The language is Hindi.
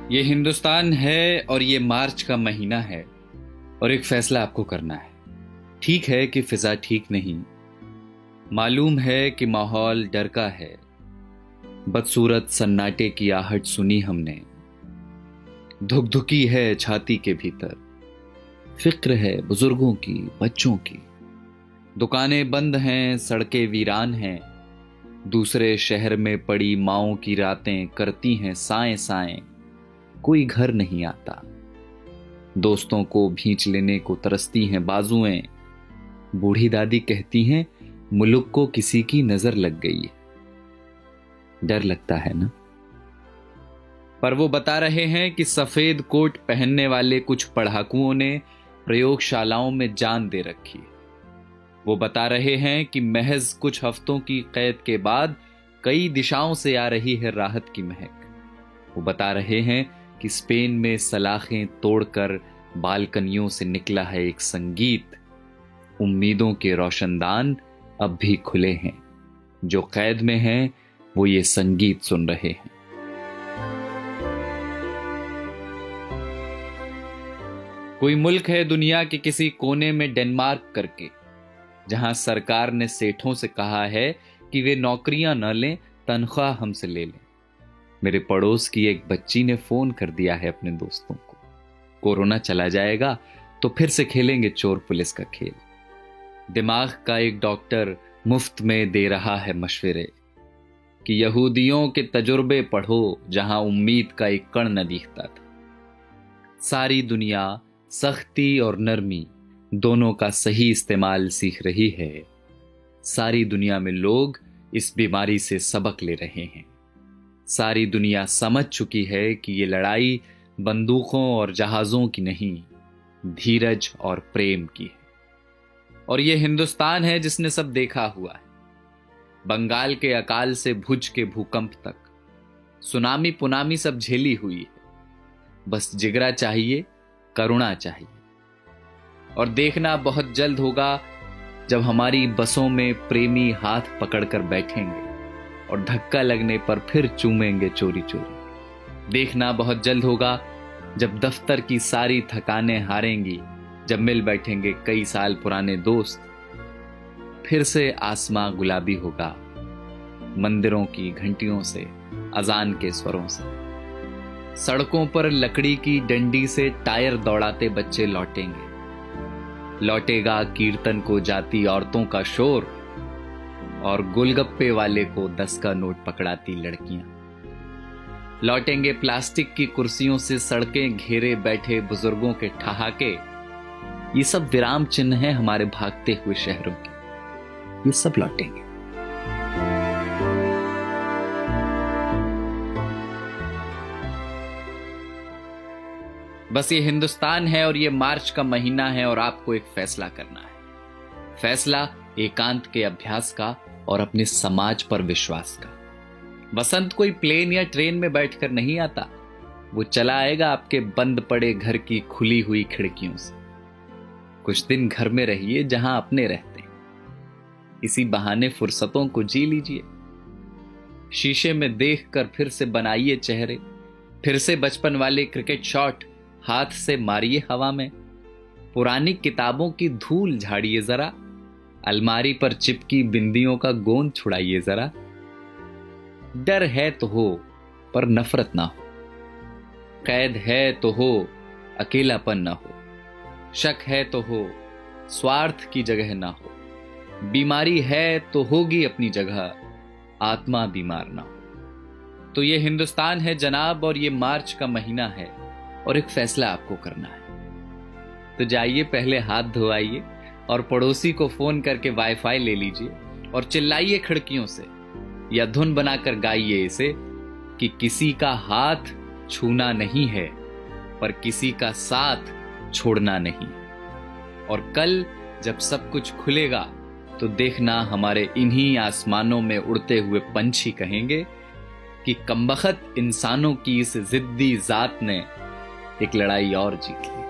ये हिंदुस्तान है और ये मार्च का महीना है और एक फैसला आपको करना है। ठीक है कि फिजा ठीक नहीं, मालूम है कि माहौल डर का है। बदसूरत सन्नाटे की आहट सुनी हमने, धुकधुकी है छाती के भीतर। फिक्र है बुजुर्गों की, बच्चों की। दुकानें बंद हैं, सड़कें वीरान हैं। दूसरे शहर में पड़ी माओं की रातें करती हैं साएं साएं। कोई घर नहीं आता, दोस्तों को भींच लेने को तरसती हैं बाजुएं। बूढ़ी दादी कहती हैं मुल्क को किसी की नजर लग गई है। डर लगता है ना? पर वो बता रहे हैं कि सफेद कोट पहनने वाले कुछ पढ़ाकुओं ने प्रयोगशालाओं में जान दे रखी है। वो बता रहे हैं कि महज कुछ हफ्तों की कैद के बाद कई दिशाओं से आ रही है राहत की महक। वो बता रहे हैं कि स्पेन में सलाखें तोड़कर बालकनियों से निकला है एक संगीत। उम्मीदों के रोशनदान अब भी खुले हैं, जो कैद में हैं वो ये संगीत सुन रहे हैं। कोई मुल्क है दुनिया के किसी कोने में डेनमार्क करके, जहां सरकार ने सेठों से कहा है कि वे नौकरियां न लें, तनख्वाह हमसे ले लें। मेरे पड़ोस की एक बच्ची ने फोन कर दिया है अपने दोस्तों को, कोरोना चला जाएगा तो फिर से खेलेंगे चोर पुलिस का खेल। दिमाग का एक डॉक्टर मुफ्त में दे रहा है मशवरे कि यहूदियों के तजुर्बे पढ़ो जहां उम्मीद का एक कण न दिखता था। सारी दुनिया सख्ती और नरमी दोनों का सही इस्तेमाल सीख रही है। सारी दुनिया में लोग इस बीमारी से सबक ले रहे हैं। सारी दुनिया समझ चुकी है कि ये लड़ाई बंदूकों और जहाजों की नहीं, धीरज और प्रेम की है। और ये हिंदुस्तान है जिसने सब देखा हुआ है, बंगाल के अकाल से भुज के भूकंप तक, सुनामी पुनामी सब झेली हुई है। बस जिगरा चाहिए, करुणा चाहिए। और देखना बहुत जल्द होगा जब हमारी बसों में प्रेमी हाथ पकड़कर बैठेंगे और धक्का लगने पर फिर चूमेंगे चोरी चोरी। देखना बहुत जल्द होगा जब दफ्तर की सारी थकानें हारेंगी, जब मिल बैठेंगे कई साल पुराने दोस्त। फिर से आसमां गुलाबी होगा, मंदिरों की घंटियों से, अजान के स्वरों से। सड़कों पर लकड़ी की डंडी से टायर दौड़ाते बच्चे लौटेंगे। लौटेगा कीर्तन को जाती औरतों का शोर और गोलगप्पे वाले को 10 का नोट पकड़ाती लड़कियां। लौटेंगे प्लास्टिक की कुर्सियों से सड़कें घेरे बैठे बुजुर्गों के ठहाके। ये सब विराम चिन्ह हैं हमारे भागते हुए शहरों के। ये सब लौटेंगे। बस ये हिंदुस्तान है और ये मार्च का महीना है और आपको एक फैसला करना है। फैसला एकांत के अभ्यास का और अपने समाज पर विश्वास का। वसंत कोई प्लेन या ट्रेन में बैठकर नहीं आता, वो चला आएगा आपके बंद पड़े घर की खुली हुई खिड़कियों से। कुछ दिन घर में रहिए जहां अपने रहते हैं। इसी बहाने फुर्सतों को जी लीजिए। शीशे में देखकर फिर से बनाइए चेहरे। फिर से बचपन वाले क्रिकेट शॉट हाथ से मारिए हवा में। पुरानी किताबों की धूल झाड़िए जरा। अलमारी पर चिपकी बिंदियों का गोंद छुड़ाइए जरा। डर है तो हो पर नफरत ना हो। कैद है तो हो, अकेलापन ना हो। शक है तो हो, स्वार्थ की जगह ना हो। बीमारी है तो होगी अपनी जगह, आत्मा बीमार ना हो। तो ये हिंदुस्तान है जनाब और ये मार्च का महीना है और एक फैसला आपको करना है। तो जाइए पहले हाथ धोआइए और पड़ोसी को फोन करके वाईफाई ले लीजिए और चिल्लाइए खिड़कियों से या धुन बनाकर गाइए इसे कि किसी का हाथ छूना नहीं है पर किसी का साथ छोड़ना नहीं। और कल जब सब कुछ खुलेगा तो देखना हमारे इन्हीं आसमानों में उड़ते हुए पंछी कहेंगे कि कमबख्त इंसानों की इस जिद्दी जात ने एक लड़ाई और जीत ली।